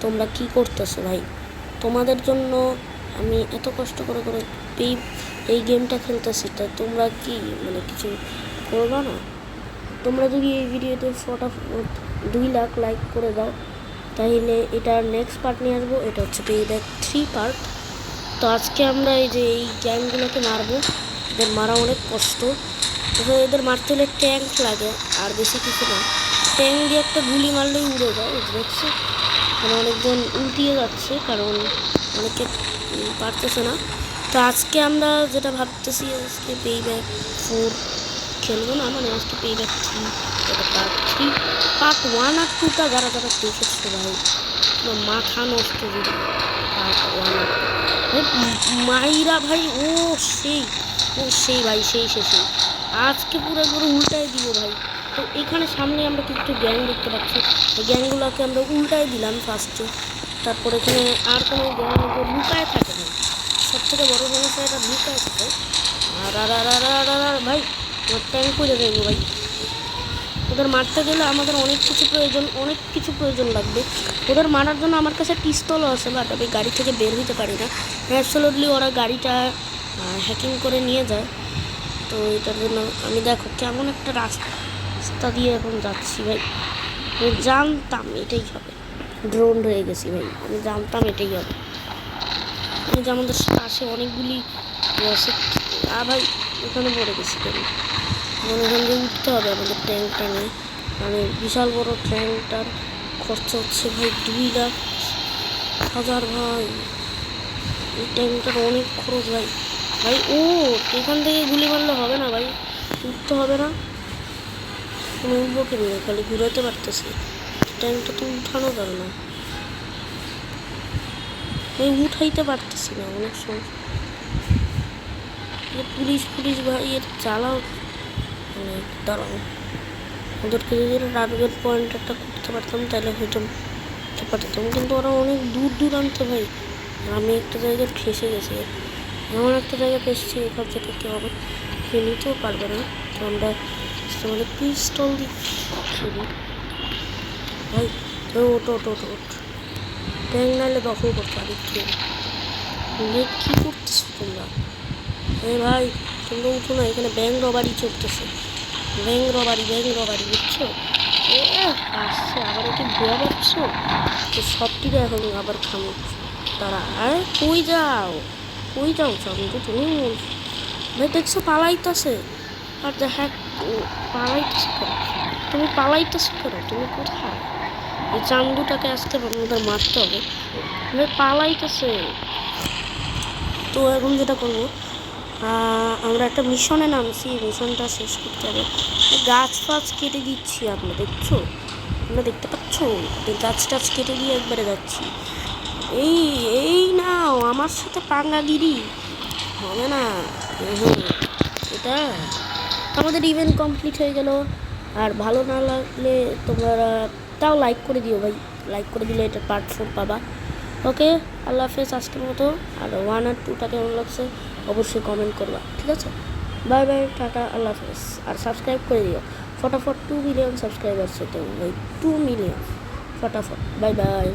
তোমরা কি করতেছো ভাই? তোমাদের জন্য আমি এত কষ্ট করে করে এই গেমটা খেলতেছি, তা তোমরা কি মানে কিছু করবা না? তোমরা যদি এই ভিডিওতে ফটাফট 2 লাখ লাইক করে দাও তাহলে এটার নেক্সট পার্ট নিয়ে আসবো। এটা হচ্ছে পেব্যাক 3 পার্ট। তো আজকে আমরা এই যে এই গ্যাংগুলোকে মারবো। এদের মারা অনেক কষ্ট। এদের মারতে হলে ট্যাঙ্ক লাগে, আর বেশি কিছু না। ট্যাঙ্ক দিয়ে একটা গুলি মারলেই উড়ে যায়, দেখছি। মানে অনেকজন উল্টিয়ে যাচ্ছে, কারণ অনেকে পারতেছে না। তো আজকে আমরা যেটা ভাবতেছি, আজকে পেব্যাক 4 খেলবো না, মানে আজকে পেব্যাক 3, এটা পার্ট 3। পার্ট 1 আর 2টা যারা যারা দেখেছো ভাই, মাথা নষ্ট যদি পার্ট 1 আর 2 মাইরা ভাই, সেই ভাই, সেই আজকে পুরো একবার উল্টাই দিব ভাই। তো এখানে সামনে আমরা কিছু গ্যাং দেখতে পাচ্ছি, এই গ্যাংগুলোকে আমরা উল্টাই দিলাম ফার্স্টে। তারপর এখানে আর কোনো গ্যাং লুকায় থাকে না, সব থেকে বড় সমস্যা এটা লুকায় থাকে। আর ভাই ট্যাঙ্ক করে দেবো ভাই। ওদের মারতে গেলে আমাদের অনেক কিছু প্রয়োজন লাগবে। ওদের মারার জন্য আমার কাছে পিস্তলও আছে, বাট আমি গাড়ি থেকে বের হইতে পারি না। অ্যাবসলিউটলি ওরা গাড়িটা হ্যাকিং করে নিয়ে যায়। তো এটার জন্য আমি দেখো কেমন একটা রাস্তা দিয়ে এখন যাচ্ছি ভাই। আমি জানতাম এটাই হবে, ড্রোন হয়ে গেছি ভাই। আমি জানতাম এটাই হবে। আমি যে আমাদের পাশে অনেকগুলি আছে, ভাই ওখানে পড়ে গেছি কেন? মানে ওখান দিয়ে উঠতে হবে আমাদের ট্যাঙ্কটা নিয়ে। মানে বিশাল বড় ট্যাঙ্কটার খরচা হচ্ছে ভাই 2,00,000 ভাই। এই ট্যাঙ্কটার অনেক খরচ ভাই। এখান থেকে গুলি মারলে হবে না ভাই, উঠতে হবে না। কোনো উঠবো কেমনি? খালি ঘুরাতে পারতেছি, ট্যাঙ্কটা তো উঠানো যাবে না। উঠাইতে পারতেছি না, অনেক সমস্যা। পুলিশ ভাই এর চালাও, মানে দাঁড়াও। ওদেরকে যদি টার্গেট পয়েন্ট একটা করতে পারতাম তাহলে হয়তো পারতাম, কিন্তু ওরা অনেক দূরান্তে ভাই। আমি একটা জায়গায় ফেসে গেছি, এমন একটা জায়গায় ফেসছি এখান থেকে কেউ আবার খেয়ে নিতেও পারবে না। তো আমরা আমাদের পিস্তল দিয়ে খেলি ভাই। ওট ট্যাঙ্ক নাইলে দখল করতে পারি। ভাই কী করতেছো তোমরা? ভাই তোমরা উঠো না, এখানে ব্যাংক রবারি চলতেছে। ব্যাংক রবারি বুঝছো? আসছে আবার, একটু ঘোরা পাচ্ছ তো সবটিকে এখন আবার খামো তারা। কই যাও চান্দু তুমি? ভাই দেখছো পালাইতেছে, আর হ্যাঁ পালাইতেছে কেন? তুমি কোথায়? এই চান্দুটাকে আজকে আমাদের মারতে হবে ভাই, পালাইতেছে। তো এখন যেটা করবো, আমরা একটা মিশনে নামছি, মিশনটা শেষ করতে হবে। গাছ ফাছ কেটে দিচ্ছি, আমরা দেখতে পাচ্ছ? গাছ টাছ কেটে দিয়ে একবারে যাচ্ছি। এই নাও আমার সাথে পাঙ্গাগিরি হবে না। এটা আমাদের ইভেন্ট কমপ্লিট হয়ে গেল। আর ভালো না লাগলে তোমরা তাও লাইক করে দিও ভাই, লাইক করে দিলে এটা পার্ট 4 পাবা। ওকে, আল্লাহ হাফেজ আজকের মতো। আর 1 আর 2টা কেমন লাগছে অবশ্যই কমেন্ট করবা, ঠিক আছে? বাই বাই, টাটা, আল্লাহ হাফেজ। আর সাবস্ক্রাইব করে দিও ফটাফট। 2 মিলিয়ন সাবস্ক্রাইবার হতে ভাই, 2 মিলিয়ন ফটাফট। Bye bye.